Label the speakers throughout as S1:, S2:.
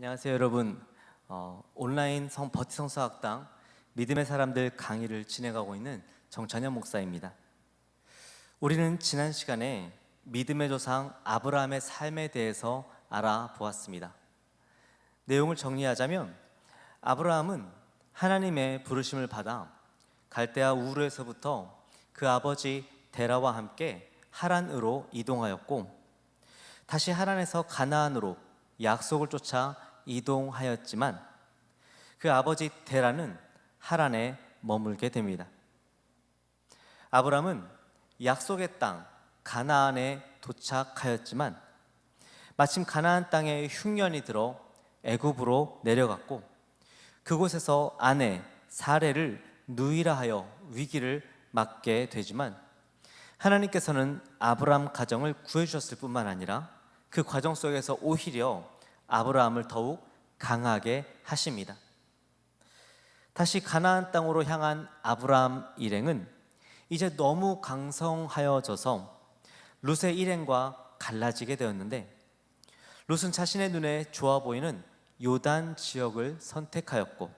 S1: 안녕하세요 여러분. 온라인 버티 성서학당 믿음의 사람들 강의를 진행하고 있는 정찬현 목사입니다. 우리는 지난 시간에 믿음의 조상 아브라함의 삶에 대해서 알아보았습니다. 내용을 정리하자면 아브라함은 하나님의 부르심을 받아 갈대아 우르에서부터 그 아버지 데라와 함께 하란으로 이동하였고, 다시 하란에서 가나안으로 약속을 쫓아 이동하였지만 그 아버지 데라는 하란에 머물게 됩니다. 아브라함은 약속의 땅 가나안에 도착하였지만 마침 가나안 땅에 흉년이 들어 애굽으로 내려갔고, 그곳에서 아내 사레를 누이라 하여 위기를 맞게 되지만 하나님께서는 아브라함 가정을 구해주셨을 뿐만 아니라 그 과정 속에서 오히려 아브라함을 더욱 강하게 하십니다. 다시 가나안 땅으로 향한 아브라함 일행은 이제 너무 강성하여져서 룻의 일행과 갈라지게 되었는데, 룻은 자신의 눈에 좋아 보이는 요단 지역을 선택하였고,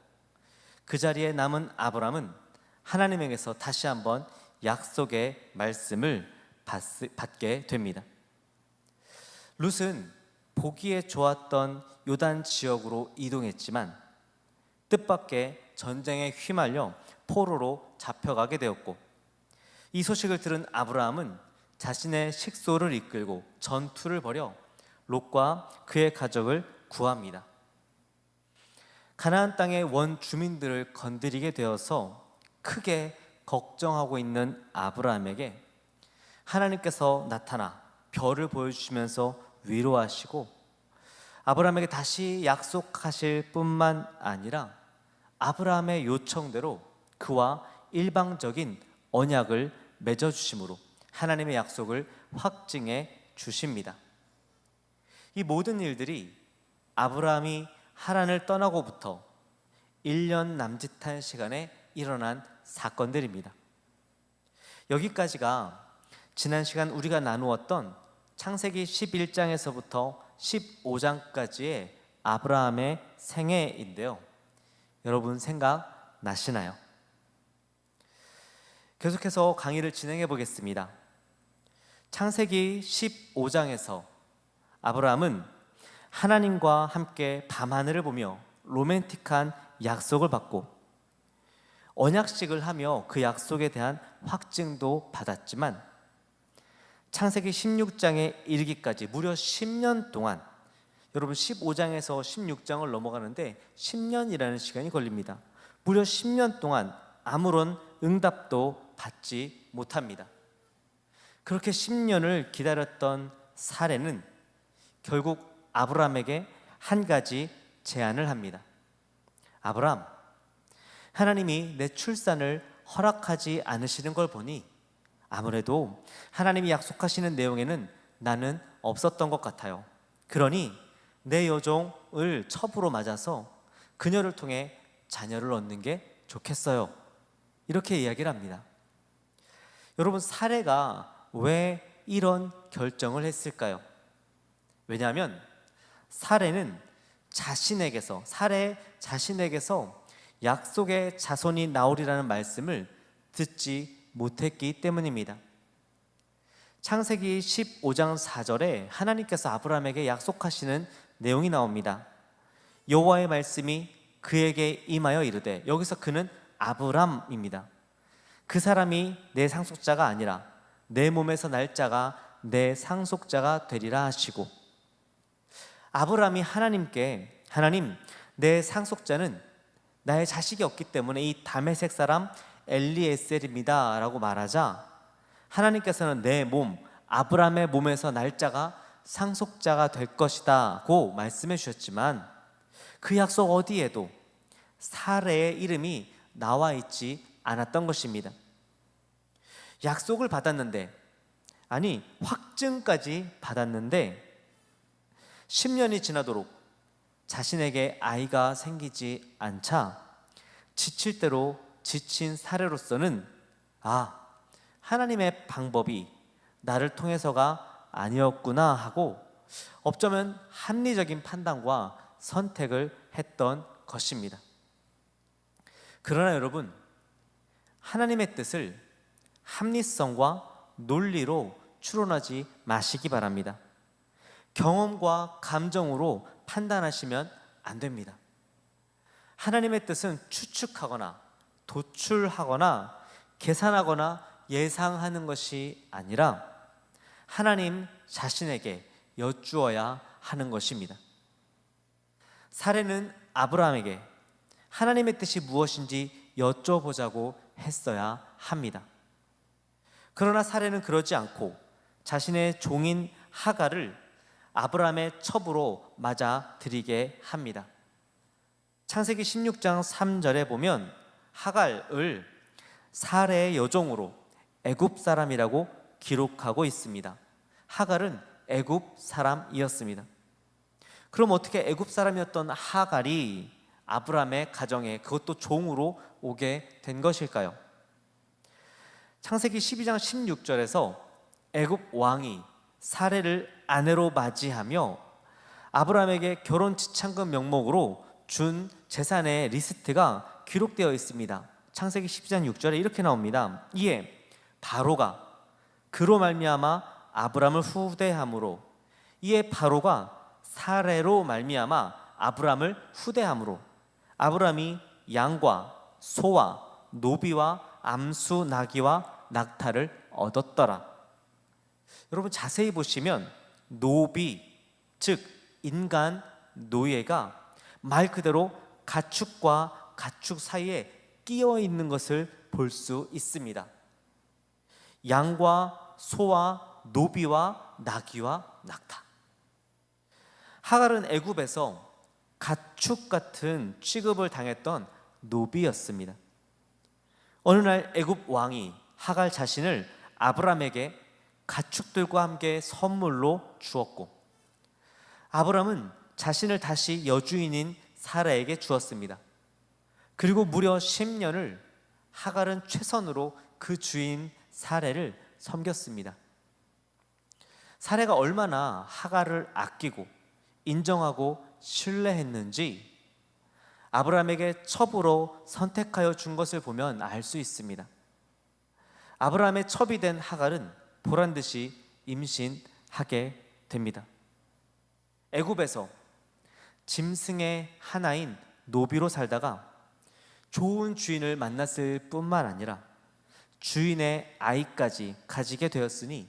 S1: 그 자리에 남은 아브라함은 하나님에게서 다시 한번 약속의 말씀을 받게 됩니다. 룻은 보기에 좋았던 요단 지역으로 이동했지만 뜻밖의 전쟁에 휘말려 포로로 잡혀가게 되었고, 이 소식을 들은 아브라함은 자신의 식소를 이끌고 전투를 벌여 롯과 그의 가족을 구합니다. 가나안 땅의 원주민들을 건드리게 되어서 크게 걱정하고 있는 아브라함에게 하나님께서 나타나 별을 보여주시면서 위로하시고, 아브라함에게 다시 약속하실 뿐만 아니라 아브라함의 요청대로 그와 일방적인 언약을 맺어주심으로 하나님의 약속을 확증해 주십니다. 이 모든 일들이 아브라함이 하란을 떠나고부터 1년 남짓한 시간에 일어난 사건들입니다. 여기까지가 지난 시간 우리가 나누었던 창세기 11장에서부터 15장까지의 아브라함의 생애인데요, 여러분 생각나시나요? 계속해서 강의를 진행해 보겠습니다. 창세기 15장에서 아브라함은 하나님과 함께 밤하늘을 보며 로맨틱한 약속을 받고 언약식을 하며 그 약속에 대한 확증도 받았지만, 창세기 16장에 이르기까지 무려 10년 동안, 여러분 15장에서 16장을 넘어가는데 10년이라는 시간이 걸립니다. 무려 10년 동안 아무런 응답도 받지 못합니다. 그렇게 10년을 기다렸던 사레는 결국 아브라함에게 한 가지 제안을 합니다. 아브라함, 하나님이 내 출산을 허락하지 않으시는 걸 보니 아무래도 하나님이 약속하시는 내용에는 나는 없었던 것 같아요. 그러니 내 여종을 첩으로 맞아서 그녀를 통해 자녀를 얻는 게 좋겠어요. 이렇게 이야기를 합니다. 여러분, 사레가 왜 이런 결정을 했을까요? 왜냐하면 사레 자신에게서 약속의 자손이 나오리라는 말씀을 듣지 못했기 때문입니다. 창세기 15장 4절에 하나님께서 아브라함에게 약속하시는 내용이 나옵니다. 여호와의 말씀이 그에게 임하여 이르되, 여기서 그는 아브람입니다. 그 사람이 내 상속자가 아니라 내 몸에서 날 자가 내 상속자가 되리라 하시고, 아브람이 하나님께 하나님, 내 상속자는 나의 자식이 없기 때문에 이 다메섹 사람 엘리에셀입니다 라고 말하자, 하나님께서는 내 몸, 아브람의 몸에서 날 자가 상속자가 될 것이다 고 말씀해 주셨지만, 그 약속 어디에도 사레의 이름이 나와 있지 않았던 것입니다. 약속을 받았는데, 아니 확증까지 받았는데 10년이 지나도록 자신에게 아이가 생기지 않자 지칠 대로 지친 사례로서는 하나님의 방법이 나를 통해서가 아니었구나 하고, 어쩌면 합리적인 판단과 선택을 했던 것입니다. 그러나 여러분, 하나님의 뜻을 합리성과 논리로 추론하지 마시기 바랍니다. 경험과 감정으로 판단하시면 안 됩니다. 하나님의 뜻은 추측하거나 도출하거나 계산하거나 예상하는 것이 아니라 하나님 자신에게 여쭈어야 하는 것입니다. 사례는 아브라함에게 하나님의 뜻이 무엇인지 여쭤보자고 했어야 합니다. 그러나 사례는 그러지 않고 자신의 종인 하갈을 아브라함의 첩으로 맞아들이게 합니다. 창세기 16장 3절에 보면 하갈을 사례의 여종으로 애굽 사람이라고 기록하고 있습니다. 하갈은 애굽 사람이었습니다. 그럼 어떻게 애굽 사람이었던 하갈이 아브라함의 가정에, 그것도 종으로 오게 된 것일까요? 창세기 12장 16절에서 애굽 왕이 사례를 아내로 맞이하며 아브라함에게 결혼 지참금 명목으로 준 재산의 리스트가 기록되어 있습니다. 창세기 12장 6절에 이렇게 나옵니다. 이에 바로가 그로 말미암아 아브라함을 후대함으로, 이에 바로가 사례로 말미암아 아브라함을 후대함으로 아브라함이 양과 소와 노비와 암수 나귀와 낙타를 얻었더라. 여러분 자세히 보시면 노비, 즉 인간 노예가 말 그대로 가축과 가축 사이에 끼어 있는 것을 볼 수 있습니다. 양과 소와 노비와 나귀와 낙타. 하갈은 애굽에서 가축 같은 취급을 당했던 노비였습니다. 어느 날 애굽 왕이 하갈 자신을 아브라함에게 가축들과 함께 선물로 주었고, 아브라함은 자신을 다시 여주인인 사라에게 주었습니다. 그리고 무려 10년을 하갈은 최선으로 그 주인 사레를 섬겼습니다. 사레가 얼마나 하갈을 아끼고 인정하고 신뢰했는지 아브라함에게 첩으로 선택하여 준 것을 보면 알 수 있습니다. 아브라함의 첩이 된 하갈은 보란듯이 임신하게 됩니다. 애굽에서 짐승의 하나인 노비로 살다가 좋은 주인을 만났을 뿐만 아니라 주인의 아이까지 가지게 되었으니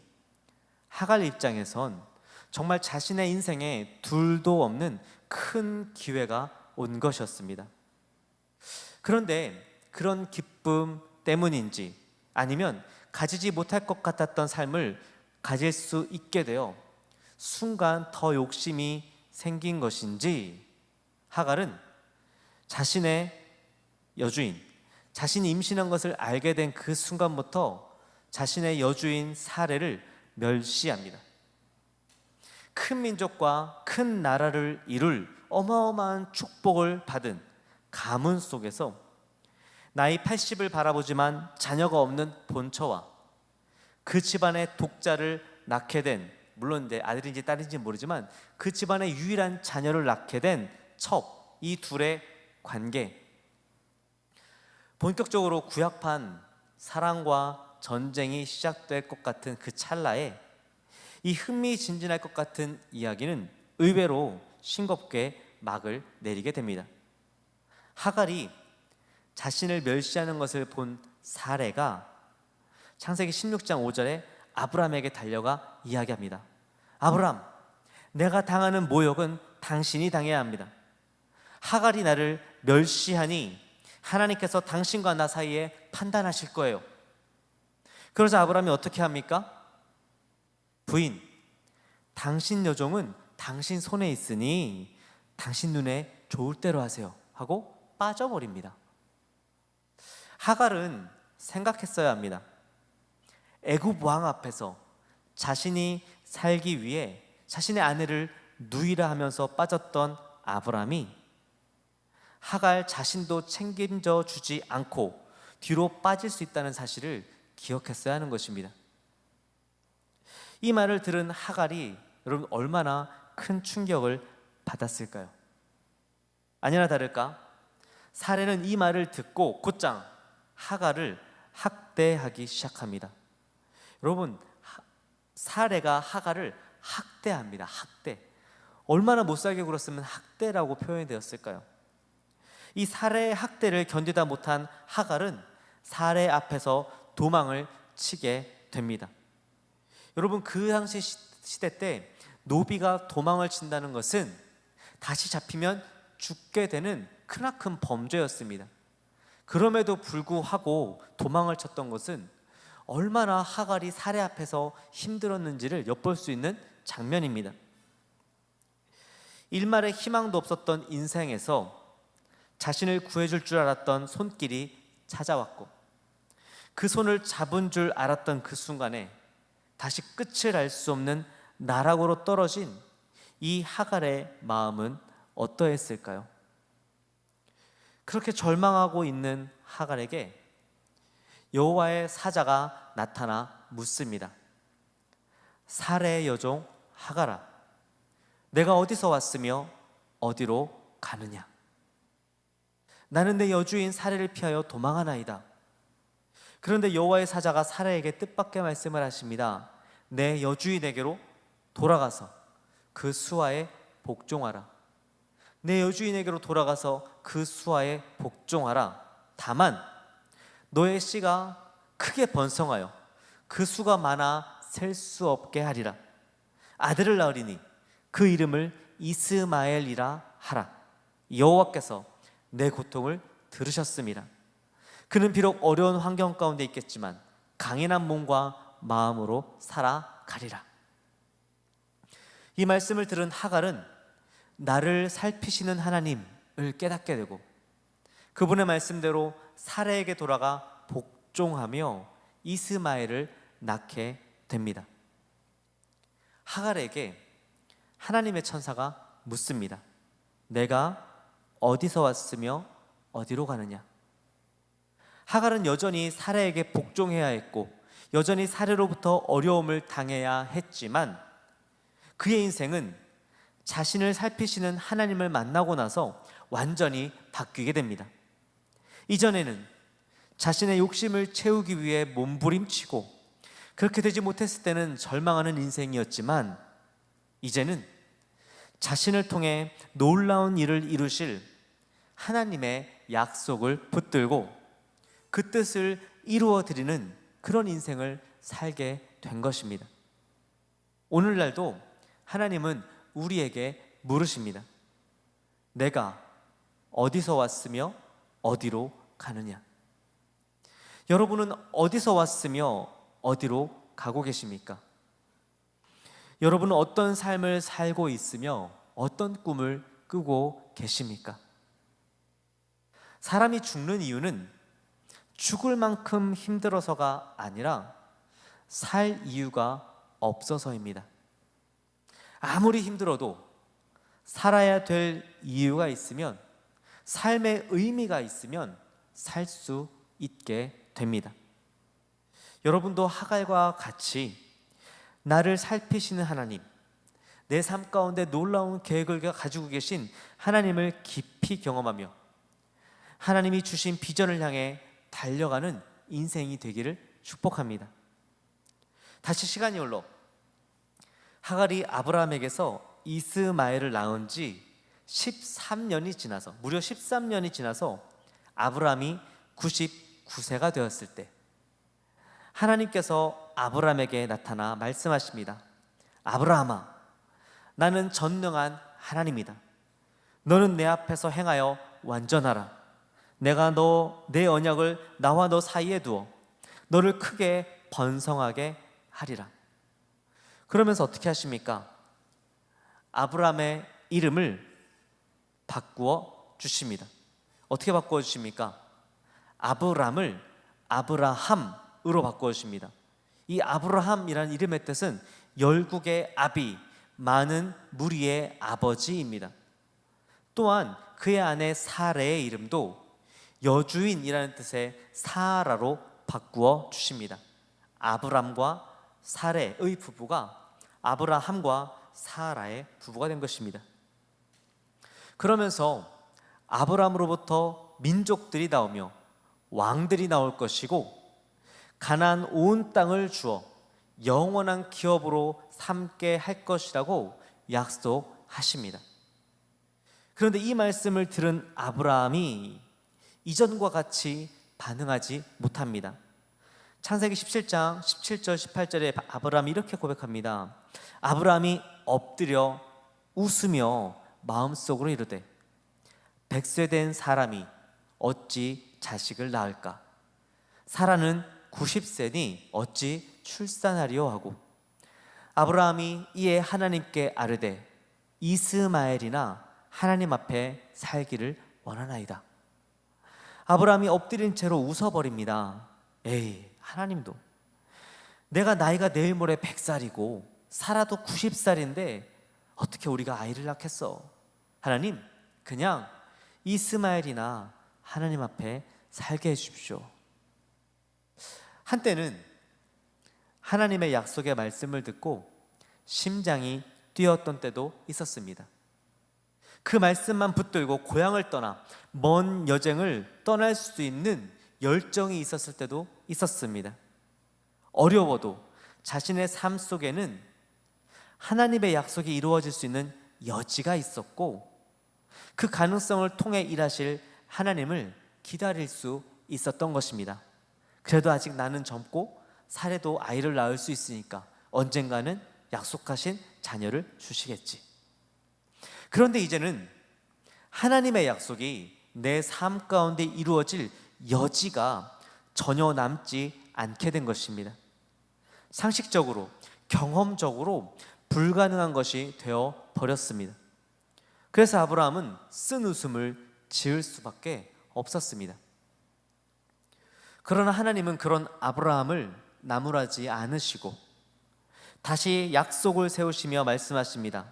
S1: 하갈 입장에선 정말 자신의 인생에 둘도 없는 큰 기회가 온 것이었습니다. 그런데 그런 기쁨 때문인지 아니면 가지지 못할 것 같았던 삶을 가질 수 있게 되어 순간 더 욕심이 생긴 것인지 하갈은 자신의 여주인, 자신이 임신한 것을 알게 된 그 순간부터 자신의 여주인 사례를 멸시합니다. 큰 민족과 큰 나라를 이룰 어마어마한 축복을 받은 가문 속에서 나이 80을 바라보지만 자녀가 없는 본처와 그 집안의 독자를 낳게 된, 물론 이제 아들인지 딸인지 모르지만 그 집안의 유일한 자녀를 낳게 된 첩, 이 둘의 관계, 본격적으로 구약판 사랑과 전쟁이 시작될 것 같은 그 찰나에 이 흥미진진할 것 같은 이야기는 의외로 싱겁게 막을 내리게 됩니다. 하갈이 자신을 멸시하는 것을 본 사레가 창세기 16장 5절에 아브라함에게 달려가 이야기합니다. 아브라함, 내가 당하는 모욕은 당신이 당해야 합니다. 하갈이 나를 멸시하니 하나님께서 당신과 나 사이에 판단하실 거예요. 그러자 아브라함이 어떻게 합니까? 부인, 당신 여종은 당신 손에 있으니 당신 눈에 좋을 대로 하세요 하고 빠져버립니다. 하갈은 생각했어야 합니다. 애굽 왕 앞에서 자신이 살기 위해 자신의 아내를 누이라 하면서 빠졌던 아브라함이 하갈 자신도 책임져 주지 않고 뒤로 빠질 수 있다는 사실을 기억했어야 하는 것입니다. 이 말을 들은 하갈이 여러분 얼마나 큰 충격을 받았을까요? 아니나 다를까 사레는 이 말을 듣고 곧장 하갈을 학대하기 시작합니다. 여러분, 사레가 하갈을 학대합니다. 학대. 얼마나 못살게 굴었으면 학대라고 표현이 되었을까요? 이 사레의 학대를 견디다 못한 하갈은 사레 앞에서 도망을 치게 됩니다. 여러분, 그 당시 시대 때 노비가 도망을 친다는 것은 다시 잡히면 죽게 되는 크나큰 범죄였습니다. 그럼에도 불구하고 도망을 쳤던 것은 얼마나 하갈이 사레 앞에서 힘들었는지를 엿볼 수 있는 장면입니다. 일말의 희망도 없었던 인생에서 자신을 구해줄 줄 알았던 손길이 찾아왔고 그 손을 잡은 줄 알았던 그 순간에 다시 끝을 알 수 없는 나락으로 떨어진 이 하갈의 마음은 어떠했을까요? 그렇게 절망하고 있는 하갈에게 여호와의 사자가 나타나 묻습니다. 사레의 여종 하갈아, 내가 어디서 왔으며 어디로 가느냐? 나는 내 여주인 사레를 피하여 도망하나이다. 그런데 여호와의 사자가 사레에게 뜻밖의 말씀을 하십니다. 내 여주인에게로 돌아가서 그 수하에 복종하라. 내 여주인에게로 돌아가서 그 수하에 복종하라. 다만 너의 씨가 크게 번성하여 그 수가 많아 셀 수 없게 하리라. 아들을 낳으리니 그 이름을 이스마엘이라 하라. 여호와께서 내 고통을 들으셨습니다. 그는 비록 어려운 환경 가운데 있겠지만 강인한 몸과 마음으로 살아가리라. 이 말씀을 들은 하갈은 나를 살피시는 하나님을 깨닫게 되고 그분의 말씀대로 사레에게 돌아가 복종하며 이스마엘을 낳게 됩니다. 하갈에게 하나님의 천사가 묻습니다. 내가 어디서 왔으며 어디로 가느냐? 하갈은 여전히 사레에게 복종해야 했고 여전히 사레로부터 어려움을 당해야 했지만 그의 인생은 자신을 살피시는 하나님을 만나고 나서 완전히 바뀌게 됩니다. 이전에는 자신의 욕심을 채우기 위해 몸부림치고 그렇게 되지 못했을 때는 절망하는 인생이었지만 이제는 자신을 통해 놀라운 일을 이루실 하나님의 약속을 붙들고 그 뜻을 이루어 드리는 그런 인생을 살게 된 것입니다. 오늘날도 하나님은 우리에게 물으십니다. 내가 어디서 왔으며 어디로 가느냐? 여러분은 어디서 왔으며 어디로 가고 계십니까? 여러분은 어떤 삶을 살고 있으며 어떤 꿈을 꾸고 계십니까? 사람이 죽는 이유는 죽을 만큼 힘들어서가 아니라 살 이유가 없어서입니다. 아무리 힘들어도 살아야 될 이유가 있으면, 삶의 의미가 있으면 살 수 있게 됩니다. 여러분도 하갈과 같이 나를 살피시는 하나님, 내 삶 가운데 놀라운 계획을 가지고 계신 하나님을 깊이 경험하며 하나님이 주신 비전을 향해 달려가는 인생이 되기를 축복합니다. 다시 시간이 흘러 하갈이 아브라함에게서 이스마엘을 낳은 지 13년이 지나서, 무려 13년이 지나서 아브라함이 99세가 되었을 때 하나님께서 아브라함에게 나타나 말씀하십니다. 아브라함아, 나는 전능한 하나님이다. 너는 내 앞에서 행하여 완전하라. 내가 내 언약을 나와 너 사이에 두어 너를 크게 번성하게 하리라. 그러면서 어떻게 하십니까? 아브라함의 이름을 바꾸어 주십니다. 어떻게 바꾸어 주십니까? 아브람을 아브라함으로 바꾸어 주십니다. 이 아브라함이라는 이름의 뜻은 열국의 아비, 많은 무리의 아버지입니다. 또한 그의 아내 사레의 이름도 여주인이라는 뜻의 사라로 바꾸어 주십니다. 아브람과 사레의 부부가 아브라함과 사라의 부부가 된 것입니다. 그러면서 아브라함으로부터 민족들이 나오며 왕들이 나올 것이고 가나안 온 땅을 주어 영원한 기업으로 삼게 할 것이라고 약속하십니다. 그런데 이 말씀을 들은 아브라함이 이전과 같이 반응하지 못합니다. 창세기 17장 17절 18절에 아브라함이 이렇게 고백합니다. 아브라함이 엎드려 웃으며 마음속으로 이르되 백세된 사람이 어찌 자식을 낳을까? 사라는 90세니 어찌 출산하리요 하고 아브라함이 이에 하나님께 아뢰되 이스마엘이나 하나님 앞에 살기를 원하나이다. 아브라함이 엎드린 채로 웃어버립니다. 에이, 하나님도 내가 나이가 내일 모레 100살이고 사라도 90살인데 어떻게 우리가 아이를 낳겠어? 하나님, 그냥 이스마엘이나 하나님 앞에 살게 해주십시오. 한때는 하나님의 약속의 말씀을 듣고 심장이 뛰었던 때도 있었습니다. 그 말씀만 붙들고 고향을 떠나 먼 여정을 떠날 수 있는 열정이 있었을 때도 있었습니다. 어려워도 자신의 삶 속에는 하나님의 약속이 이루어질 수 있는 여지가 있었고 그 가능성을 통해 일하실 하나님을 기다릴 수 있었던 것입니다. 그래도 아직 나는 젊고 살에도 아이를 낳을 수 있으니까 언젠가는 약속하신 자녀를 주시겠지. 그런데 이제는 하나님의 약속이 내 삶 가운데 이루어질 여지가 전혀 남지 않게 된 것입니다. 상식적으로, 경험적으로 불가능한 것이 되어 버렸습니다. 그래서 아브라함은 쓴 웃음을 지을 수밖에 없었습니다. 그러나 하나님은 그런 아브라함을 나무라지 않으시고 다시 약속을 세우시며 말씀하십니다.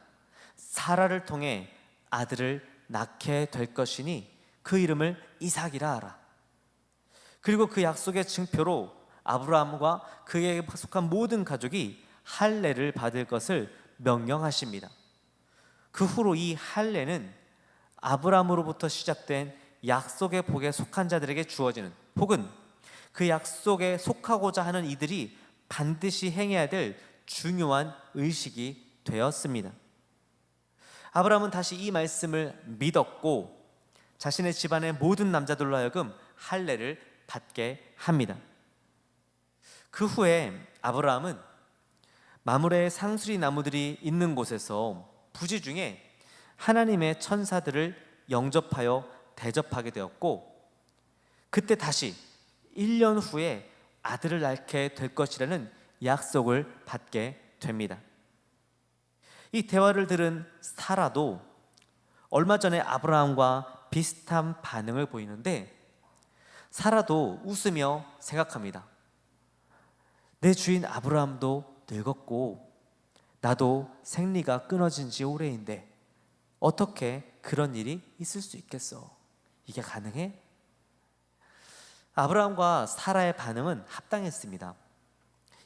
S1: 사라를 통해 아들을 낳게 될 것이니 그 이름을 이삭이라 하라. 그리고 그 약속의 증표로 아브라함과 그에게 속한 모든 가족이 할례를 받을 것을 명령하십니다. 그 후로 이 할례는 아브라함으로부터 시작된 약속의 복에 속한 자들에게 주어지는, 혹은 그 약속에 속하고자 하는 이들이 반드시 행해야 될 중요한 의식이 되었습니다. 아브라함은 다시 이 말씀을 믿었고 자신의 집안의 모든 남자들로 하여금 할례를 받게 합니다. 그 후에 아브라함은 마므레의 상수리 나무들이 있는 곳에서 부지 중에 하나님의 천사들을 영접하여 대접하게 되었고 그때 다시 1년 후에 아들을 낳게 될 것이라는 약속을 받게 됩니다. 이 대화를 들은 사라도 얼마 전에 아브라함과 비슷한 반응을 보이는데 사라도 웃으며 생각합니다. 내 주인 아브라함도 늙었고 나도 생리가 끊어진 지 오래인데 어떻게 그런 일이 있을 수 있겠어? 이게 가능해? 아브라함과 사라의 반응은 합당했습니다.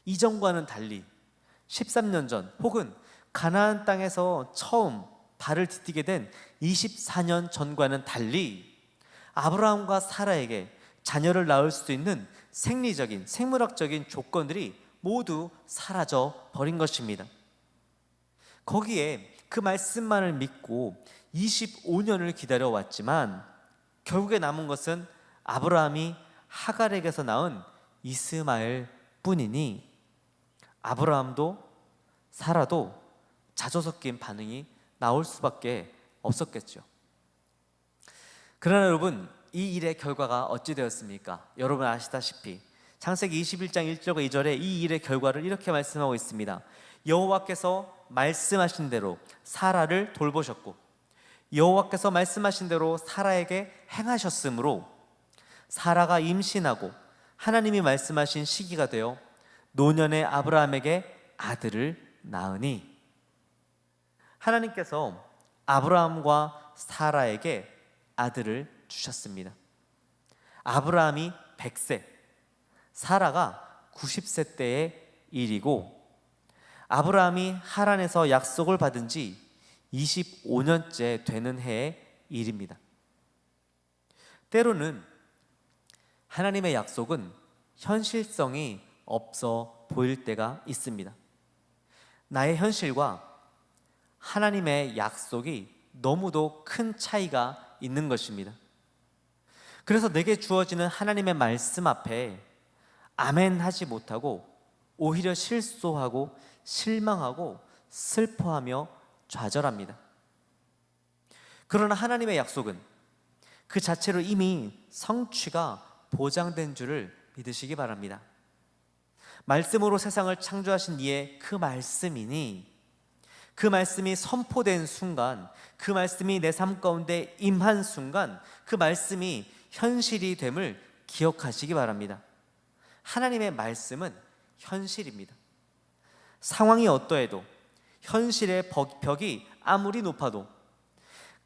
S1: 이전과는 달리 13년 전 혹은 가나안 땅에서 처음 발을 디디게 된 24년 전과는 달리 아브라함과 사라에게 자녀를 낳을 수 있는 생리적인, 생물학적인 조건들이 모두 사라져 버린 것입니다. 거기에 그 말씀만을 믿고 25년을 기다려왔지만 결국에 남은 것은 아브라함이 하갈에게서 낳은 이스마엘 뿐이니 아브라함도 사라도 자조 섞인 반응이 나올 수밖에 없었겠죠. 그러나 여러분, 이 일의 결과가 어찌 되었습니까? 여러분 아시다시피 창세기 21장 1절과 2절에 이 일의 결과를 이렇게 말씀하고 있습니다. 여호와께서 말씀하신 대로 사라를 돌보셨고 여호와께서 말씀하신 대로 사라에게 행하셨으므로 사라가 임신하고 하나님이 말씀하신 시기가 되어 노년의 아브라함에게 아들을 낳으니 하나님께서 아브라함과 사라에게 아들을 주셨습니다. 아브라함이 100세, 사라가 90세 때의 일이고 아브라함이 하란에서 약속을 받은 지 25년째 되는 해의 일입니다. 때로는 하나님의 약속은 현실성이 없어 보일 때가 있습니다. 나의 현실과 하나님의 약속이 너무도 큰 차이가 있는 것입니다. 그래서 내게 주어지는 하나님의 말씀 앞에 아멘 하지 못하고 오히려 실소하고 실망하고 슬퍼하며 좌절합니다. 그러나 하나님의 약속은 그 자체로 이미 성취가 보장된 줄을 믿으시기 바랍니다. 말씀으로 세상을 창조하신 이의 그 말씀이니 그 말씀이 선포된 순간, 그 말씀이 내 삶 가운데 임한 순간 그 말씀이 현실이 됨을 기억하시기 바랍니다. 하나님의 말씀은 현실입니다. 상황이 어떠해도, 현실의 벽이 아무리 높아도,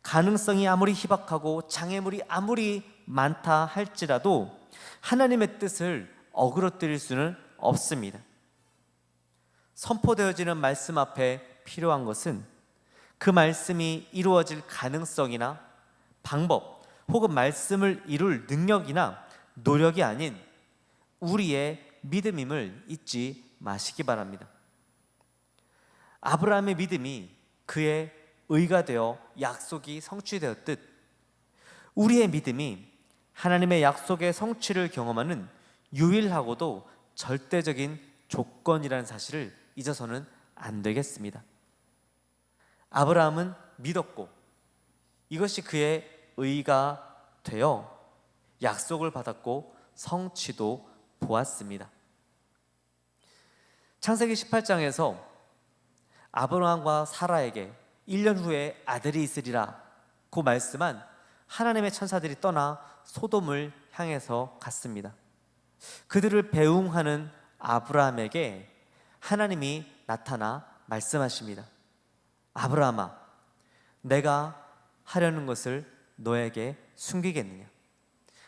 S1: 가능성이 아무리 희박하고 장애물이 아무리 많다 할지라도 하나님의 뜻을 어그러뜨릴 수는 없습니다. 선포되어지는 말씀 앞에 필요한 것은 그 말씀이 이루어질 가능성이나 방법 혹은 말씀을 이룰 능력이나 노력이 아닌 우리의 믿음임을 잊지 마시기 바랍니다. 아브라함의 믿음이 그의 의가 되어 약속이 성취되었듯 우리의 믿음이 하나님의 약속의 성취를 경험하는 유일하고도 절대적인 조건이라는 사실을 잊어서는 안 되겠습니다. 아브라함은 믿었고 이것이 그의 의가 되어 약속을 받았고 성취도 보았습니다. 창세기 18장에서 아브라함과 사라에게 1년 후에 아들이 있으리라 고 말씀한 하나님의 천사들이 떠나 소돔을 향해서 갔습니다. 그들을 배웅하는 아브라함에게 하나님이 나타나 말씀하십니다. 아브라함아, 내가 하려는 것을 너에게 숨기겠느냐?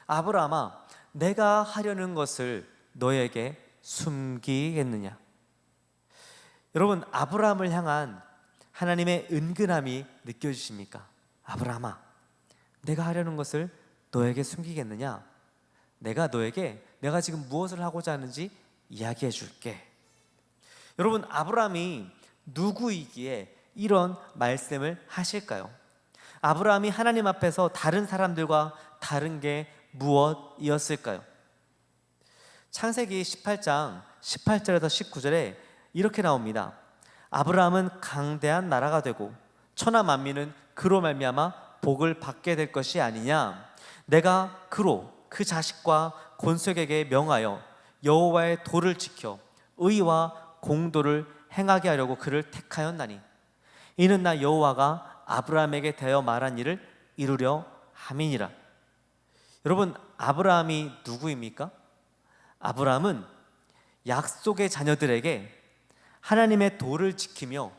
S1: 아브라함아, 내가 하려는 것을 너에게 숨기겠느냐? 여러분, 아브라함을 향한 하나님의 은근함이 느껴지십니까? 아브라함아, 내가 하려는 것을 너에게 숨기겠느냐? 내가 너에게 내가 지금 무엇을 하고자 하는지 이야기해 줄게. 여러분, 아브라함이 누구이기에 이런 말씀을 하실까요? 아브라함이 하나님 앞에서 다른 사람들과 다른 게 무엇이었을까요? 창세기 18장 18절에서 19절에 이렇게 나옵니다. 아브라함은 강대한 나라가 되고 천하 만민은 그로 말미암아 복을 받게 될 것이 아니냐. 내가 그로 그 자식과 곤속에게 명하여 여호와의 도를 지켜 의와 공도를 행하게 하려고 그를 택하였나니 이는 나 여호와가 아브라함에게 대하여 말한 일을 이루려 함이니라. 여러분, 아브라함이 누구입니까? 아브라함은 약속의 자녀들에게 하나님의 도를 지키며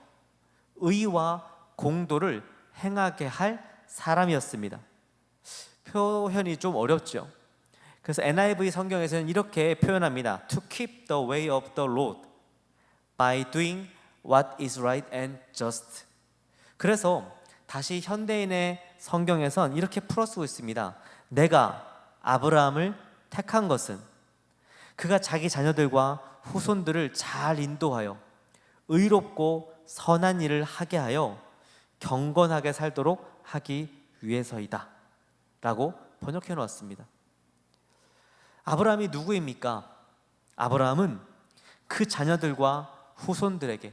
S1: 의와 공도를 행하게 할 사람이었습니다. 표현이 좀 어렵죠. 그래서 NIV 성경에서는 이렇게 표현합니다. To keep the way of the Lord by doing what is right and just. 그래서 다시 현대인의 성경에선 이렇게 풀어쓰고 있습니다. 내가 아브라함을 택한 것은 그가 자기 자녀들과 후손들을 잘 인도하여 의롭고 선한 일을 하게 하여 경건하게 살도록 하기 위해서이다 라고 번역해 놓았습니다. 아브라함이 누구입니까? 아브라함은 그 자녀들과 후손들에게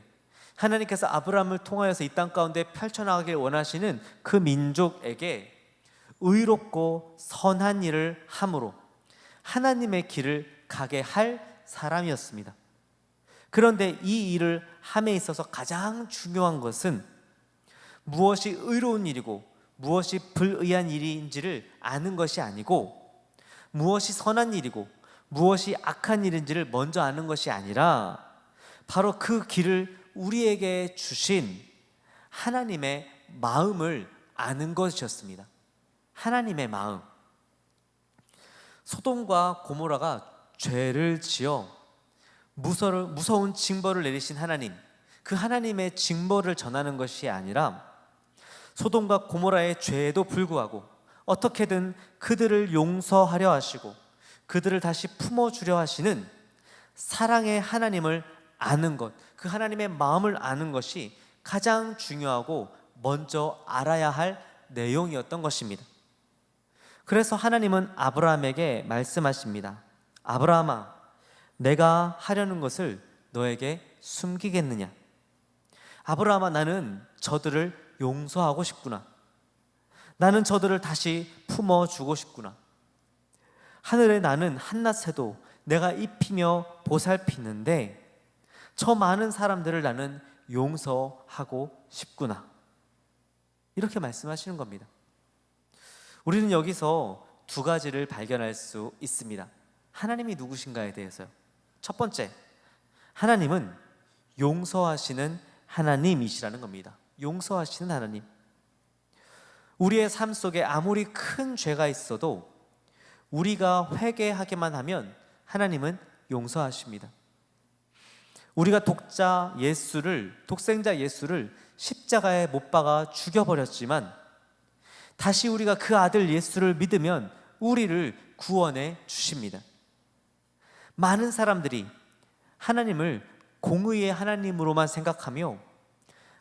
S1: 하나님께서 아브라함을 통하여서 이 땅 가운데 펼쳐나가길 원하시는 그 민족에게 의롭고 선한 일을 함으로 하나님의 길을 가게 할 사람이었습니다. 그런데 이 일을 함에 있어서 가장 중요한 것은 무엇이 의로운 일이고 무엇이 불의한 일인지를 아는 것이 아니고 무엇이 선한 일이고 무엇이 악한 일인지를 먼저 아는 것이 아니라 바로 그 길을 우리에게 주신 하나님의 마음을 아는 것이었습니다. 하나님의 마음. 소돔과 고모라가 죄를 지어 무서운 징벌을 내리신 하나님, 그 하나님의 징벌을 전하는 것이 아니라 소돔과 고모라의 죄에도 불구하고 어떻게든 그들을 용서하려 하시고 그들을 다시 품어주려 하시는 사랑의 하나님을 아는 것, 그 하나님의 마음을 아는 것이 가장 중요하고 먼저 알아야 할 내용이었던 것입니다. 그래서 하나님은 아브라함에게 말씀하십니다. 아브라함아, 내가 하려는 것을 너에게 숨기겠느냐? 아브라함아, 나는 저들을 용서하고 싶구나. 나는 저들을 다시 품어주고 싶구나. 하늘의 나는 한낱 새도 내가 입히며 보살피는데 저 많은 사람들을 나는 용서하고 싶구나. 이렇게 말씀하시는 겁니다. 우리는 여기서 두 가지를 발견할 수 있습니다. 하나님이 누구신가에 대해서요. 첫 번째, 하나님은 용서하시는 하나님이시라는 겁니다. 용서하시는 하나님. 우리의 삶 속에 아무리 큰 죄가 있어도 우리가 회개하기만 하면 하나님은 용서하십니다. 우리가 독생자 예수를 십자가에 못 박아 죽여버렸지만 다시 우리가 그 아들 예수를 믿으면 우리를 구원해 주십니다. 많은 사람들이 하나님을 공의의 하나님으로만 생각하며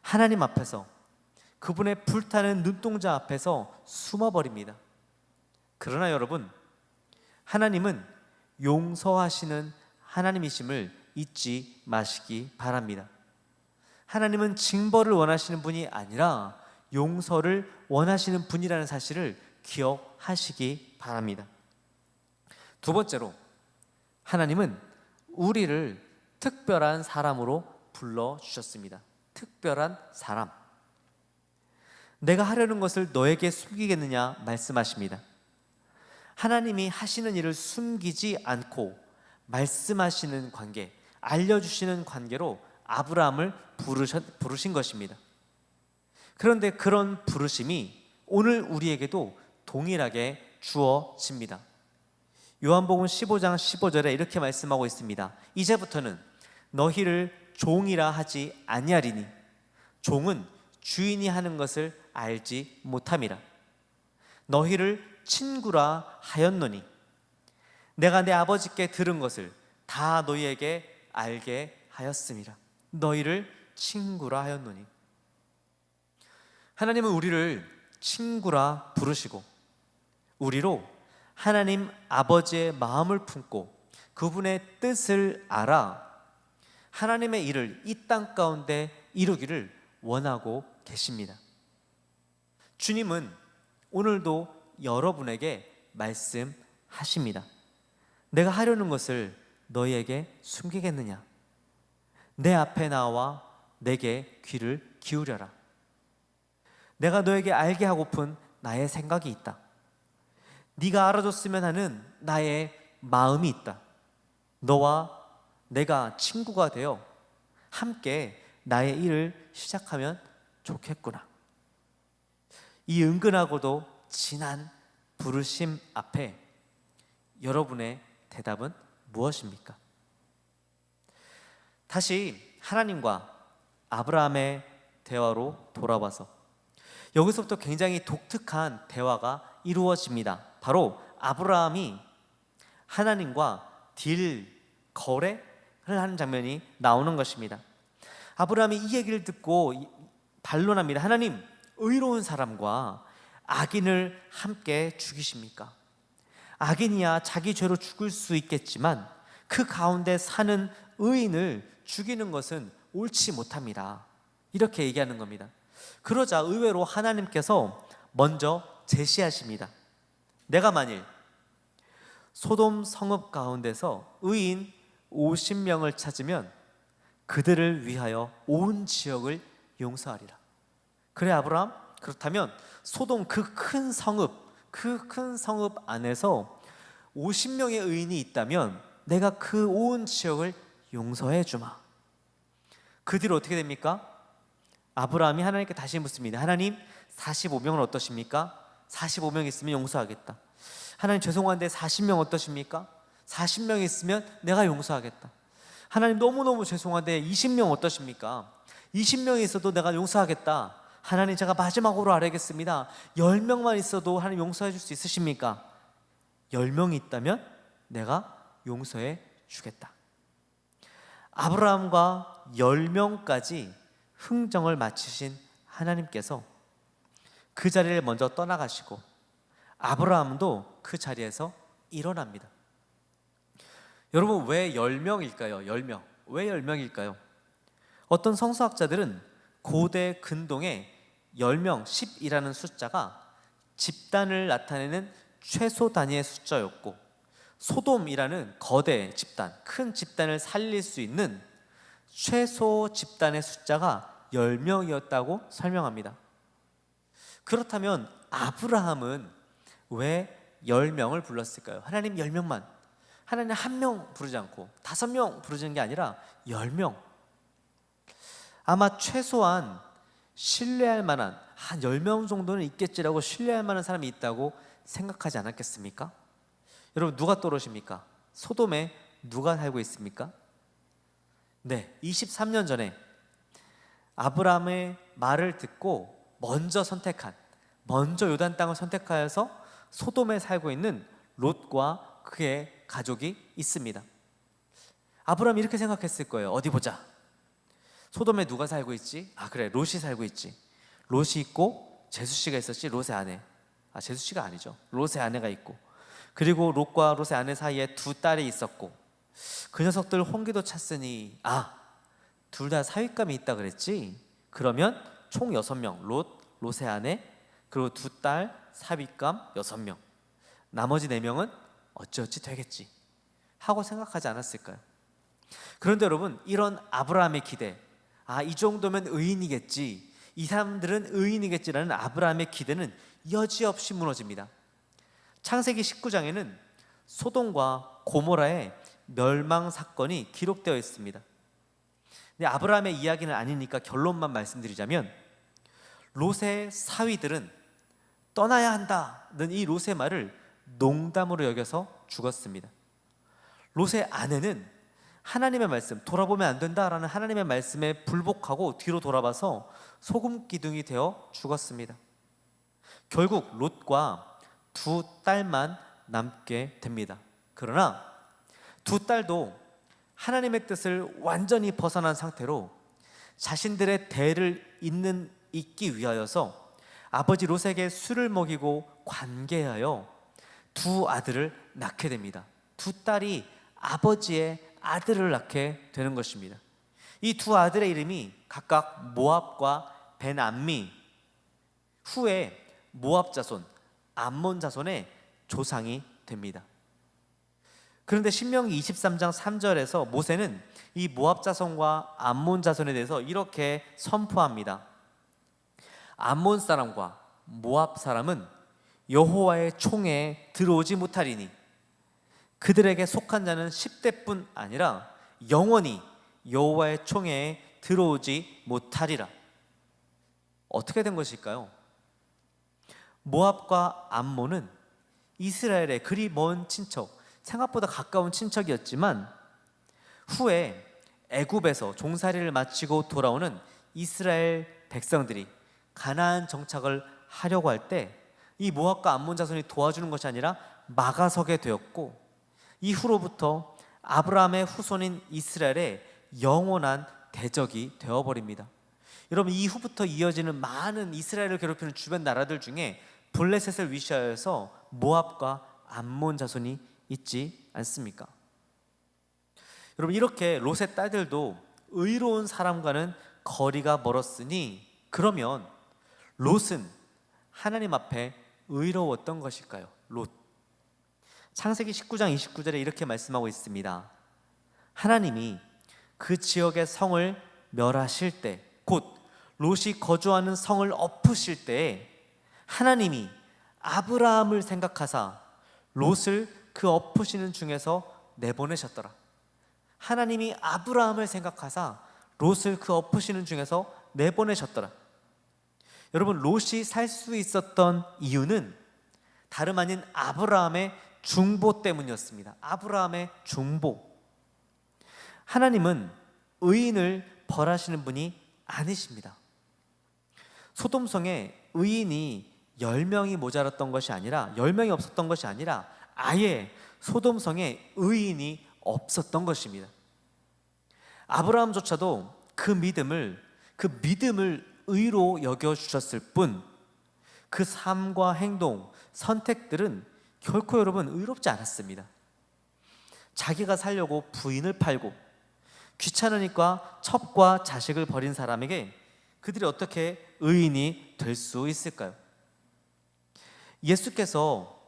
S1: 하나님 앞에서, 그분의 불타는 눈동자 앞에서 숨어버립니다. 그러나 여러분, 하나님은 용서하시는 하나님이심을 잊지 마시기 바랍니다. 하나님은 징벌을 원하시는 분이 아니라 용서를 원하시는 분이라는 사실을 기억하시기 바랍니다. 두 번째로, 하나님은 우리를 특별한 사람으로 불러주셨습니다. 특별한 사람. 내가 하려는 것을 너에게 숨기겠느냐 말씀하십니다. 하나님이 하시는 일을 숨기지 않고 말씀하시는 관계, 알려주시는 관계로 아브라함을 부르신 것입니다. 그런데 그런 부르심이 오늘 우리에게도 동일하게 주어집니다. 요한복음 15장 15절에 이렇게 말씀하고 있습니다. 이제부터는 너희를 종이라 하지 아니하리니 종은 주인이 하는 것을 알지 못함이라. 너희를 친구라 하였노니 내가 내 아버지께 들은 것을 다 너희에게 알게 하였음이라. 너희를 친구라 하였노니. 하나님은 우리를 친구라 부르시고 우리로 하나님 아버지의 마음을 품고 그분의 뜻을 알아 하나님의 일을 이 땅 가운데 이루기를 원하고 계십니다. 주님은 오늘도 여러분에게 말씀하십니다. 내가 하려는 것을 너희에게 숨기겠느냐? 내 앞에 나와 내게 귀를 기울여라. 내가 너에게 알게 하고픈 나의 생각이 있다. 네가 알아줬으면 하는 나의 마음이 있다. 너와 내가 친구가 되어 함께 나의 일을 시작하면 좋겠구나. 이 은근하고도 진한 부르심 앞에 여러분의 대답은 무엇입니까? 다시 하나님과 아브라함의 대화로 돌아와서 여기서부터 굉장히 독특한 대화가 이루어집니다. 바로 아브라함이 하나님과 거래를 하는 장면이 나오는 것입니다. 아브라함이 이 얘기를 듣고 반론합니다. 하나님, 의로운 사람과 악인을 함께 죽이십니까? 악인이야 자기 죄로 죽을 수 있겠지만 그 가운데 사는 의인을 죽이는 것은 옳지 못합니다. 이렇게 얘기하는 겁니다. 그러자 의외로 하나님께서 먼저 제시하십니다. 내가 만일 소돔 성읍 가운데서 의인 50명을 찾으면 그들을 위하여 온 지역을 용서하리라. 그래 아브라함, 그렇다면 소돔 그 큰 성읍 안에서 50명의 의인이 있다면 내가 그 온 지역을 용서해 주마. 그 뒤로 어떻게 됩니까? 아브라함이 하나님께 다시 묻습니다. 하나님, 45명은 어떠십니까? 45명 있으면 용서하겠다. 하나님, 죄송한데 40명 어떠십니까? 40명 있으면 내가 용서하겠다. 하나님, 너무너무 죄송한데 20명 어떠십니까? 20명이 있어도 내가 용서하겠다. 하나님, 제가 마지막으로 아뢰겠습니다. 10명만 있어도 하나님 용서해 줄 수 있으십니까? 10명이 있다면 내가 용서해 주겠다. 아브라함과 10명까지 흥정을 마치신 하나님께서 그 자리를 먼저 떠나가시고 아브라함도 그 자리에서 일어납니다. 여러분, 왜 10명일까요? 10명. 왜 10명일까요? 어떤 성서학자들은 고대 근동에 10명, 10이라는 숫자가 집단을 나타내는 최소 단위의 숫자였고, 소돔이라는 거대 집단, 큰 집단을 살릴 수 있는 최소 집단의 숫자가 10명이었다고 설명합니다. 그렇다면 아브라함은 왜 10명을 불렀을까요? 하나님 10명만, 하나님 1명 부르지 않고 5명 부르는 게 아니라 10명. 아마 최소한 신뢰할 만한 한 10명 정도는 있겠지라고 신뢰할 만한 사람이 있다고 생각하지 않았겠습니까? 여러분, 누가 떠오르십니까? 소돔에 누가 살고 있습니까? 네, 23년 전에 아브라함의 말을 듣고 먼저 요단 땅을 선택하여서 소돔에 살고 있는 롯과 그의 가족이 있습니다. 아브라함이 이렇게 생각했을 거예요. 어디 보자. 소돔에 누가 살고 있지? 아, 그래, 롯이 살고 있지. 롯이 있고 제수 씨가 있었지, 롯의 아내. 아, 제수 씨가 아니죠. 롯의 아내가 있고, 그리고 롯과 롯의 아내 사이에 2딸이 있었고, 그 녀석들 홍기도 찼으니 둘 다 사윗감이 있다 그랬지? 그러면 총 6명, 롯의 아내, 그리고 2딸, 사윗감 6명, 나머지 4명은 어찌어찌 되겠지 하고 생각하지 않았을까요? 그런데 여러분, 이런 아브라함의 기대, 이 정도면 의인이겠지, 이 사람들은 의인이겠지라는 아브라함의 기대는 여지없이 무너집니다. 창세기 19장에는 소돔과 고모라의 멸망 사건이 기록되어 있습니다. 근데 아브라함의 이야기는 아니니까 결론만 말씀드리자면, 롯의 사위들은 떠나야 한다는 이 롯의 말을 농담으로 여겨서 죽었습니다. 롯의 아내는 하나님의 말씀, 돌아보면 안 된다라는 하나님의 말씀에 불복하고 뒤로 돌아봐서 소금 기둥이 되어 죽었습니다. 결국 롯과 2딸만 남게 됩니다. 그러나 2딸도 하나님의 뜻을 완전히 벗어난 상태로 자신들의 대를 잇기 위하여서 아버지 롯에게 술을 먹이고 관계하여 2 아들을 낳게 됩니다. 2딸이 아버지의 아들을 낳게 되는 것입니다. 이 2 아들의 이름이 각각 모압과 벤암미, 후에 모압 자손, 암몬 자손의 조상이 됩니다. 그런데 신명기 23장 3절에서 모세는 이 모압 자손과 암몬 자손에 대해서 이렇게 선포합니다. 암몬 사람과 모압 사람은 여호와의 총회에 들어오지 못하리니 그들에게 속한 자는 10대뿐 아니라 영원히 여호와의 총회에 들어오지 못하리라. 어떻게 된 것일까요? 모압과 암몬은 이스라엘의 그리 먼 친척, 생각보다 가까운 친척이었지만 후에 애굽에서 종살이를 마치고 돌아오는 이스라엘 백성들이 가나안 정착을 하려고 할 때 이 모압과 암몬 자손이 도와주는 것이 아니라 막아서게 되었고, 이후로부터 아브라함의 후손인 이스라엘의 영원한 대적이 되어버립니다. 여러분, 이후부터 이어지는 많은 이스라엘을 괴롭히는 주변 나라들 중에 블레셋을 위시하여서 모압과 암몬 자손이 있지 않습니까? 여러분, 이렇게 롯의 딸들도 의로운 사람과는 거리가 멀었으니, 그러면 롯은 하나님 앞에 의로웠던 것일까요? 롯. 창세기 19장 29절에 이렇게 말씀하고 있습니다. 하나님이 그 지역의 성을 멸하실 때, 곧 롯이 거주하는 성을 엎으실 때에 하나님이 아브라함을 생각하사 롯을 그 엎으시는 중에서 내보내셨더라. 하나님이 아브라함을 생각하사 롯을 그 엎으시는 중에서 내보내셨더라. 여러분, 롯이 살 수 있었던 이유는 다름 아닌 아브라함의 중보 때문이었습니다. 아브라함의 중보. 하나님은 의인을 벌하시는 분이 아니십니다. 소돔성에 의인이 10명이 모자랐던 것이 아니라 10명이 없었던 것이 아니라 아예 소돔성에 의인이 없었던 것입니다. 아브라함조차도 그 믿음을 의로 여겨 주셨을 뿐 그 삶과 행동, 선택들은 결코 여러분 의롭지 않았습니다. 자기가 살려고 부인을 팔고 귀찮으니까 첩과 자식을 버린 사람에게 그들이 어떻게 의인이 될 수 있을까요? 예수께서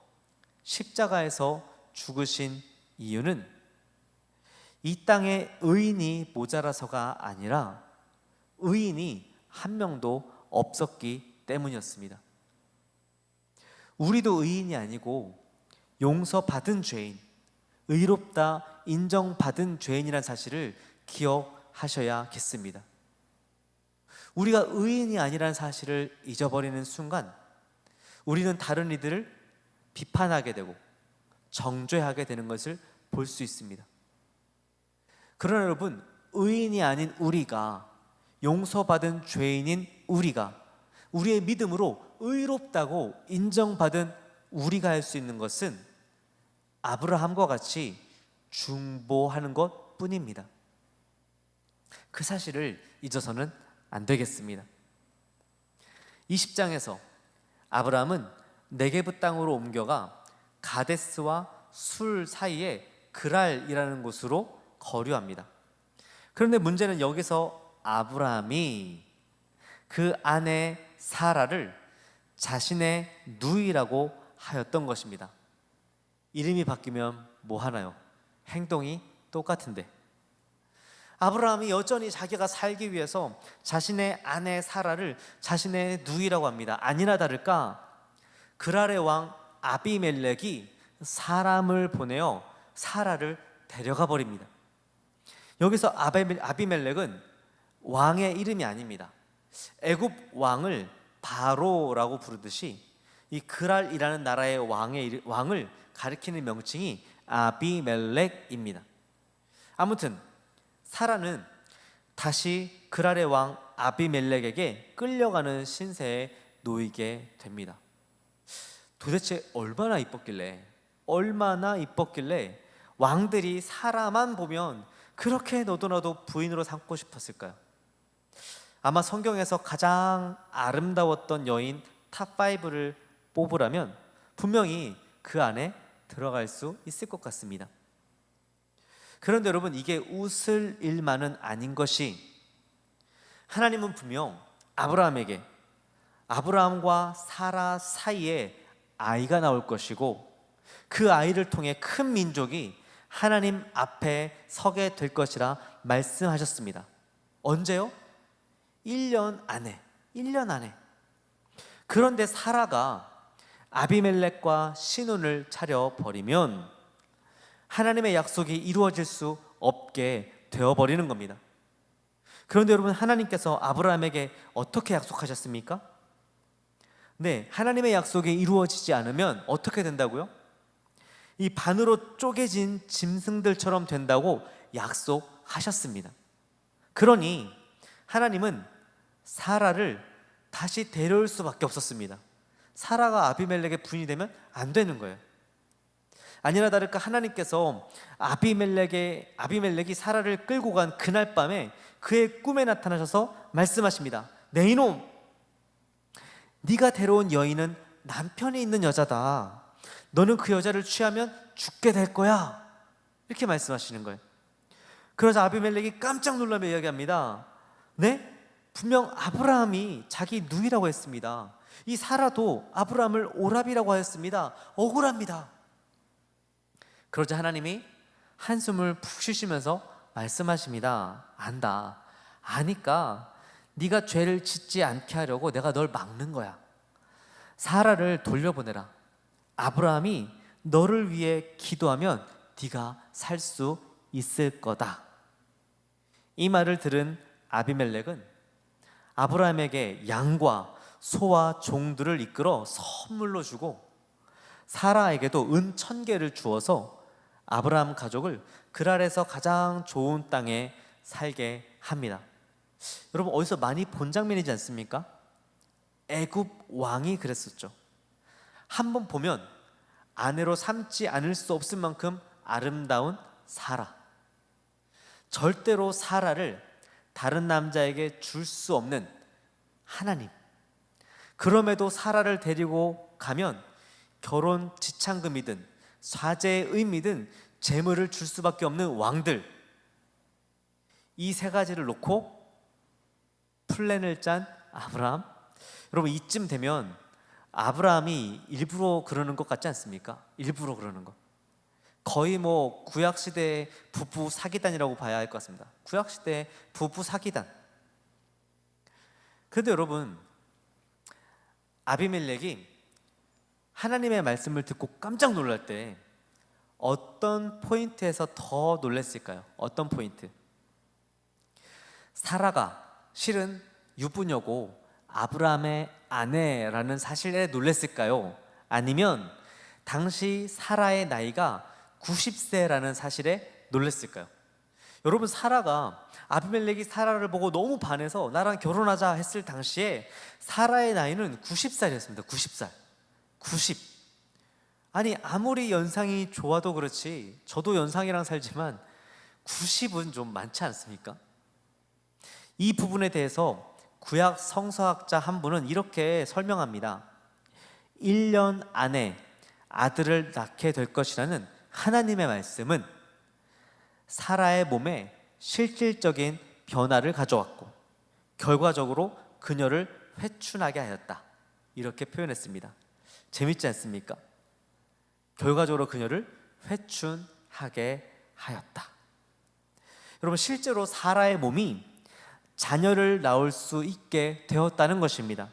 S1: 십자가에서 죽으신 이유는 이 땅에 의인이 모자라서가 아니라 의인이 한 명도 없었기 때문이었습니다. 우리도 의인이 아니고 용서받은 죄인, 의롭다 인정받은 죄인이라는 사실을 기억하셔야겠습니다. 우리가 의인이 아니라는 사실을 잊어버리는 순간 우리는 다른 이들을 비판하게 되고 정죄하게 되는 것을 볼 수 있습니다. 그러나 여러분, 의인이 아닌 우리가, 용서받은 죄인인 우리가, 우리의 믿음으로 의롭다고 인정받은 우리가 할 수 있는 것은 아브라함과 같이 중보하는 것 뿐입니다. 그 사실을 잊어서는 안 되겠습니다. 20장에서 아브라함은 네게브 땅으로 옮겨가 가데스와 술 사이에 그랄이라는 곳으로 거류합니다. 그런데 문제는 여기서 아브라함이 그 아내 사라를 자신의 누이라고 하였던 것입니다. 이름이 바뀌면 뭐 하나요? 행동이 똑같은데. 아브라함이 여전히 자기가 살기 위해서 자신의 아내 사라를 자신의 누이라고 합니다. 아니나 다를까 그랄의 왕 아비멜렉이 사람을 보내어 사라를 데려가 버립니다. 여기서 아비멜렉은 왕의 이름이 아닙니다. 애굽 왕을 바로라고 부르듯이 이 그랄이라는 나라의 왕을 가리키는 명칭이 아비멜렉입니다. 아무튼 사라는 다시 그랄의 왕 아비멜렉에게 끌려가는 신세에 놓이게 됩니다. 도대체 얼마나 이뻤길래 왕들이 사라만 보면 그렇게 너도나도 부인으로 삼고 싶었을까요? 아마 성경에서 가장 아름다웠던 여인 탑5를 뽑으라면 분명히 그 안에 들어갈 수 있을 것 같습니다. 그런데 여러분, 이게 웃을 일만은 아닌 것이, 하나님은 분명 아브라함과 사라 사이에 아이가 나올 것이고 그 아이를 통해 큰 민족이 하나님 앞에 서게 될 것이라 말씀하셨습니다. 언제요? 1년 안에. 그런데 사라가 아비멜렉과 신혼을 차려버리면 하나님의 약속이 이루어질 수 없게 되어버리는 겁니다. 그런데 여러분, 하나님께서 아브라함에게 어떻게 약속하셨습니까? 네, 하나님의 약속이 이루어지지 않으면 어떻게 된다고요? 이 반으로 쪼개진 짐승들처럼 된다고 약속하셨습니다. 그러니 하나님은 사라를 다시 데려올 수밖에 없었습니다. 사라가 아비멜렉의 부인이 되면 안 되는 거예요. 아니나 다를까 하나님께서 아비멜렉이 사라를 끌고 간 그날 밤에 그의 꿈에 나타나셔서 말씀하십니다. 내 이놈, 네가 데려온 여인은 남편이 있는 여자다. 너는 그 여자를 취하면 죽게 될 거야. 이렇게 말씀하시는 거예요. 그러자 아비멜렉이 깜짝 놀라며 이야기합니다. 네? 분명 아브라함이 자기 누이라고 했습니다. 이 사라도 아브라함을 오라비라고 하였습니다. 억울합니다. 그러자 하나님이 한숨을 푹 쉬시면서 말씀하십니다. 아니까 네가 죄를 짓지 않게 하려고 내가 널 막는 거야. 사라를 돌려보내라. 아브라함이 너를 위해 기도하면 네가 살 수 있을 거다. 이 말을 들은 아비멜렉은 아브라함에게 양과 소와 종들을 이끌어 선물로 주고 사라에게도 은 1000개를 주어서 아브라함 가족을 그랄에서 가장 좋은 땅에 살게 합니다. 여러분, 어디서 많이 본 장면이지 않습니까? 애굽 왕이 그랬었죠. 한번 보면 아내로 삼지 않을 수 없을 만큼 아름다운 사라. 절대로 사라를 다른 남자에게 줄 수 없는 하나님. 그럼에도 사라를 데리고 가면 결혼 지참금이든 사제의 의미든 재물을 줄 수밖에 없는 왕들. 이 세 가지를 놓고 플랜을 짠 아브라함. 여러분, 이쯤 되면 아브라함이 일부러 그러는 것 같지 않습니까? 일부러 그러는 것. 거의 뭐 구약시대의 부부 사기단이라고 봐야 할 것 같습니다. 구약시대의 부부 사기단. 그런데 여러분, 아비멜렉이 하나님의 말씀을 듣고 깜짝 놀랄 때 어떤 포인트에서 더 놀랐을까요? 어떤 포인트? 사라가 실은 유부녀고 아브라함의 아내라는 사실에 놀랐을까요? 아니면 당시 사라의 나이가 90세라는 사실에 놀랐을까요? 여러분, 사라가 아비멜렉이 사라를 보고 너무 반해서 나랑 결혼하자 했을 당시에 사라의 나이는 90살이었습니다. 90살. 90. 아니, 아무리 연상이 좋아도 그렇지, 저도 연상이랑 살지만 90은 좀 많지 않습니까? 이 부분에 대해서 구약 성서학자 한 분은 이렇게 설명합니다. 1년 안에 아들을 낳게 될 것이라는 하나님의 말씀은 사라의 몸에 실질적인 변화를 가져왔고 결과적으로 그녀를 회춘하게 하였다. 이렇게 표현했습니다. 재밌지 않습니까? 결과적으로 그녀를 회춘하게 하였다. 여러분, 실제로 사라의 몸이 자녀를 낳을 수 있게 되었다는 것입니다.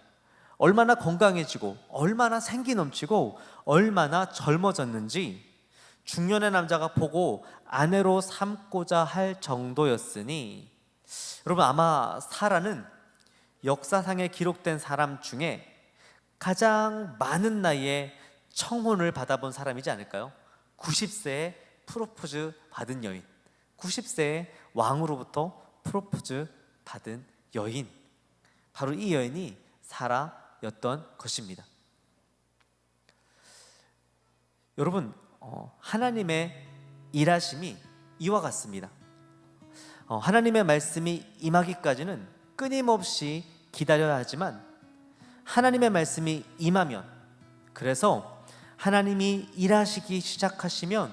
S1: 얼마나 건강해지고 얼마나 생기 넘치고 얼마나 젊어졌는지 중년의 남자가 보고 아내로 삼고자 할 정도였으니, 여러분, 아마 사라는 역사상에 기록된 사람 중에 가장 많은 나이에 청혼을 받아본 사람이지 않을까요? 90세에 프로포즈 받은 여인, 90세에 왕으로부터 프로포즈 받은 여인, 바로 이 여인이 사라였던 것입니다. 여러분, 하나님의 일하심이 이와 같습니다. 하나님의 말씀이 임하기까지는 끊임없이 기다려야 하지만 하나님의 말씀이 임하면, 그래서 하나님이 일하시기 시작하시면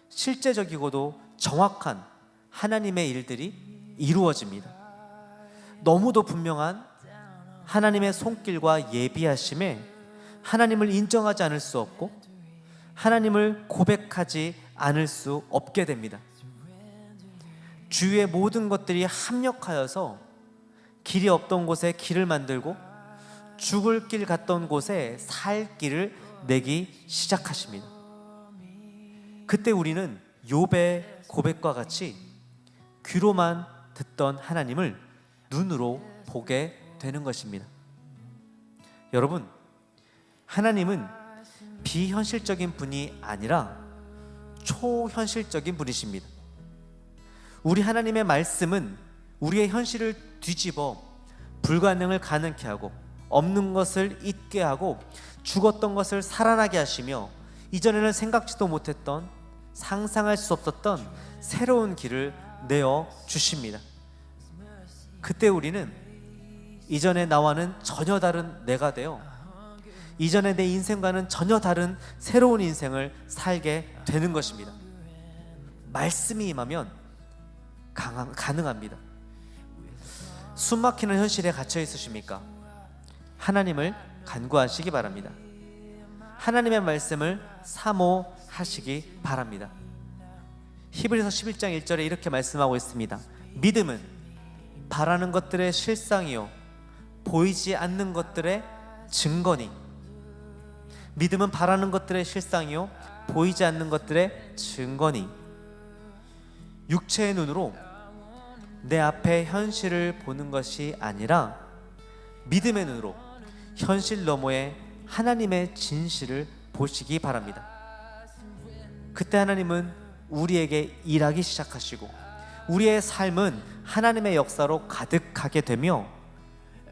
S1: 실제적이고도 정확한 하나님의 일들이 이루어집니다. 너무도 분명한 하나님의 손길과 예비하심에 하나님을 인정하지 않을 수 없고 하나님을 고백하지 않을 수 없게 됩니다. 주위의 모든 것들이 합력하여서 길이 없던 곳에 길을 만들고 죽을 길 갔던 곳에 살 길을 내기 시작하십니다. 그때 우리는 욥의 고백과 같이 귀로만 듣던 하나님을 눈으로 보게 되는 것입니다. 여러분, 하나님은 비현실적인 분이 아니라 초현실적인 분이십니다. 우리 하나님의 말씀은 우리의 현실을 뒤집어 불가능을 가능케 하고 없는 것을 있게 하고 죽었던 것을 살아나게 하시며 이전에는 생각지도 못했던, 상상할 수 없었던 새로운 길을 내어 주십니다. 그때 우리는 이전의 나와는 전혀 다른 내가 되어 이전의 내 인생과는 전혀 다른 새로운 인생을 살게 되는 것입니다. 말씀이 임하면 가능합니다. 숨막히는 현실에 갇혀 있으십니까? 하나님을 간구하시기 바랍니다. 하나님의 말씀을 사모하시기 바랍니다. 히브리서 11장 1절에 이렇게 말씀하고 있습니다. 믿음은 바라는 것들의 실상이요 보이지 않는 것들의 증거니. 믿음은 바라는 것들의 실상이요 보이지 않는 것들의 증거니. 육체의 눈으로 내 앞에 현실을 보는 것이 아니라 믿음의 눈으로 현실 너머에 하나님의 진실을 보시기 바랍니다. 그때 하나님은 우리에게 일하기 시작하시고 우리의 삶은 하나님의 역사로 가득하게 되며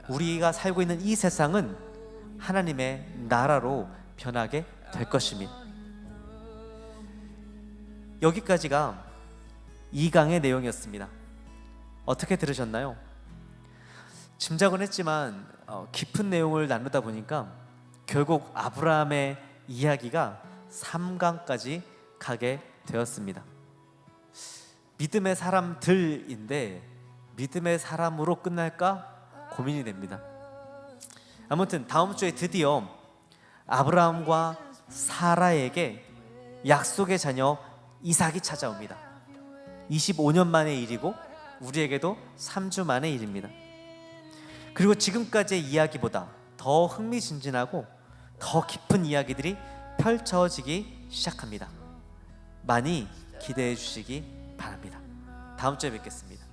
S1: 우리가 살고 있는 이 세상은 하나님의 나라로 변하게 될 것입니다. 여기까지가 2강의 내용이었습니다. 어떻게 들으셨나요? 짐작은 했지만 깊은 내용을 나누다 보니까 결국 아브라함의 이야기가 3강까지 가게 되었습니다. 믿음의 사람들인데 믿음의 사람으로 끝날까 고민이 됩니다. 아무튼 다음 주에 드디어 아브라함과 사라에게 약속의 자녀 이삭이 찾아옵니다. 25년 만의 일이고 우리에게도 3주 만의 일입니다. 그리고 지금까지의 이야기보다 더 흥미진진하고 더 깊은 이야기들이 펼쳐지기 시작합니다. 많이 기대해 주시기 바랍니다. 다음 주에 뵙겠습니다.